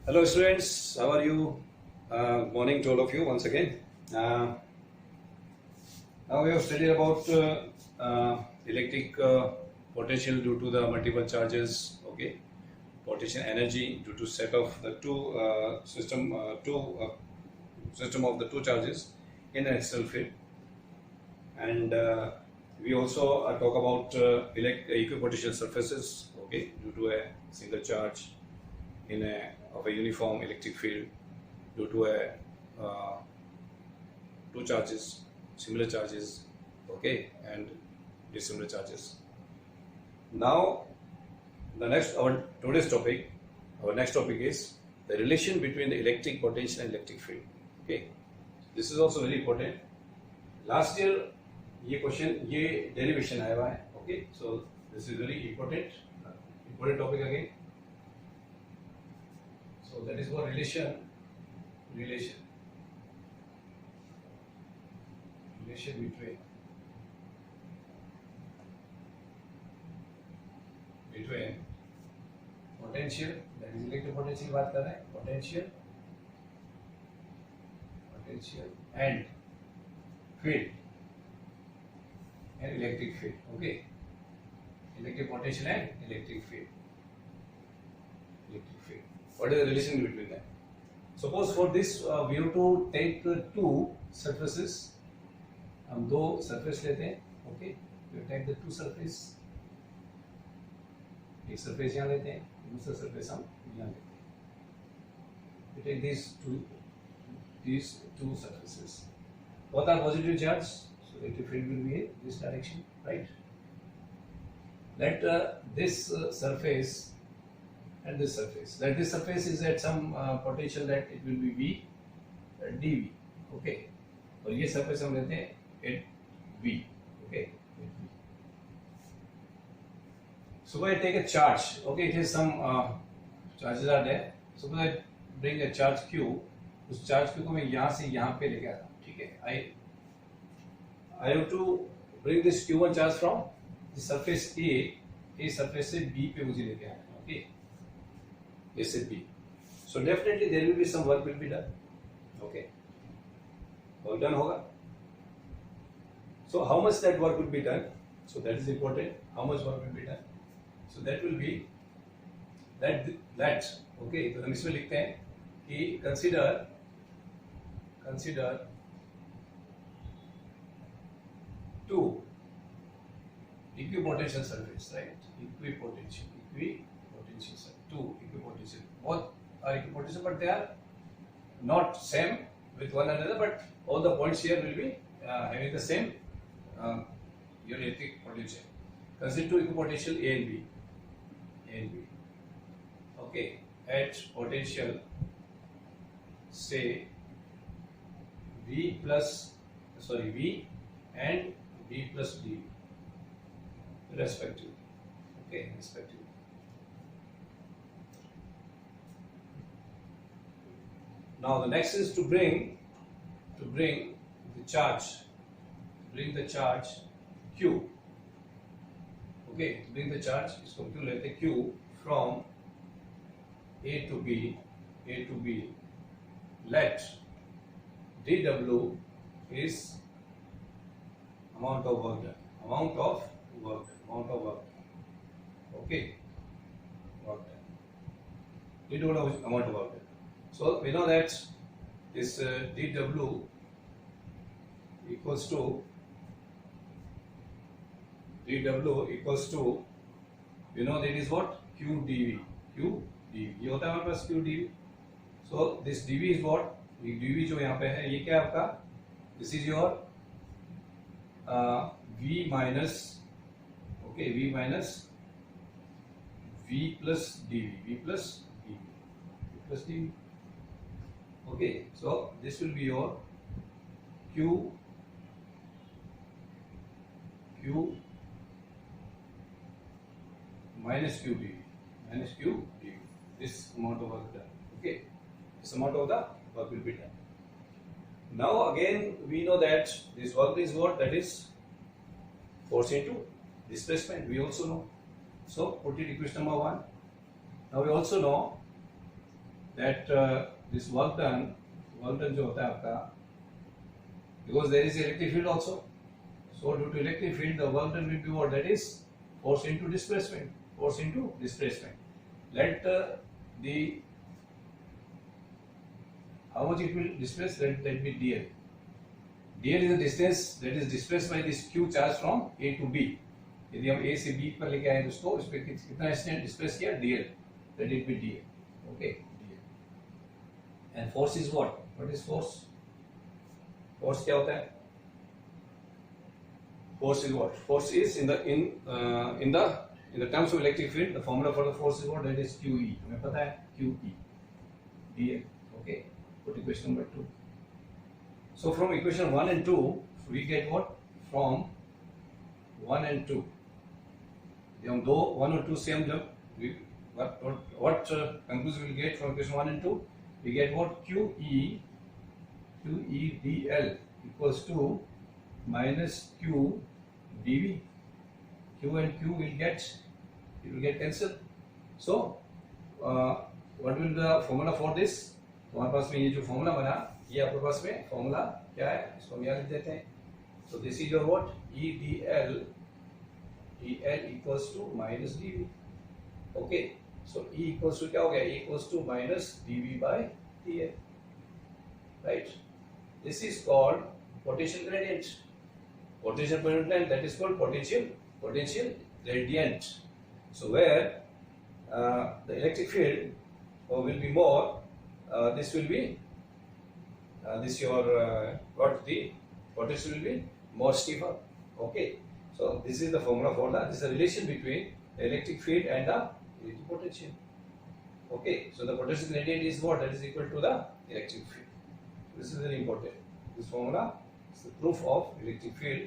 Hello students, how are you? Morning to all of you once again. Uh, Now we have studied about electric potential due to the multiple charges, okay, potential energy due to set of the system of the two charges in an external field, and we also talk about equipotential surfaces, okay, due to a single charge in a uniform electric field due to a uh, two charges, similar charges, okay, and dissimilar charges. Now, our next topic is the relation between the electric potential and electric field. Okay, this is also very important. Last year, ये derivation आया हुआ है. Okay, so this is very important topic again. So that is what relation between potential, that is electric potential बात कर रहे हैं, potential and field and electric field. Okay, electric potential and electric field. What is the relation between them? Suppose for this we have to take two surfaces. हम दो surface लेते हैं. Okay, we take the two surface. एक surface यहाँ लेते हैं, दूसरा surface हम यहाँ लेते हैं. We take these two surfaces. Both are positive charge, so electric field will be in this direction, right? Let this surface and this surface. That this surface is at some potential that it will be V dV. Okay. और ये surface हम लेते हैं at V. Okay. Suppose I take a charge. Okay, it has some charges are there. Suppose I bring a charge Q. उस charge Q को मैं यहाँ से यहाँ पे लेके आता हूँ. ठीक है. I have to bring this Q1 charge from the surface A surface से B पे मुझे लेके आना है. Okay. A से B. So definitely there will be some work will be done. Okay. Work done होगा. So how much that work will be done? So that is important. How much work will be done? So that will be that. Okay. तो हम इसमें लिखते हैं कि consider two equipotential surface, right? Equipotential surface. Two equipotential. Both are equipotential, but they are not same with one another. But all the points here will be having the same electric potential. Consider two equipotential A and B. Okay, at potential say V and B plus D respectively. Okay, respectively. Now the next is to bring the charge Q. Okay, bring the charge, इसको Q लेते हैं, Q from A to B. Let dW is amount of work done. Okay, work done. dW is amount of work done. So we know that this dW equals to we know that is what q dv. ये होता है हमारे पास q dv. So this dv is what, dv जो यहाँ पे है ये क्या है आपका, this is your v minus v plus dv. Okay, so this will be your q minus q dv. This amount of work done. Okay, this amount of the work will be done. Now again we know that this work is what, that is force into displacement. We also know. So put it equation number 1. Now we also know that this work done जो होता है आपका, because there is electric field also, so due to electric field the work done will be what, that is force into displacement, let the how much it will displace, let that be dl. dl is the distance that is displaced by this q charge from a to b. यदि हम a से b पर लेके आए दोस्तों, इस पे कितना इसने डिस्प्लेस किया, dl, let it be dl. Okay, dl. And force is what is force? Force क्या होता है? Force is what? Force is in the terms of electric field, the formula for the force is what? That is QE. हमें पता है QE, dl. Okay. Go to question number 2. So from equation 1 and 2, we get what? From 1 and 2. हम दो 1 और 2 से हम जब what conclusion we get from equation 1 and 2? We get what? QE dl equals to minus Q dV. Q and Q will get cancelled. So what will be the formula for this? तो हमारे पास में ये जो formula बना, ये आपके पास में formula क्या है, इसको हम यहाँ लिख देते हैं. So this is your what? E dl equals to minus dv. Okay, so E equals to क्या हो गया? E equals to minus dv by dl. Right? This is called potential gradient. Potential gradient, that is called potential gradient. So where the electric field will be more, this will be this your what the potential will be more stiffer. Okay, so this is the formula for that. This is the relation between the electric field and the electric potential. Okay, so the potential gradient is what? That is equal to the electric field. This is very important. This formula is the proof of electric field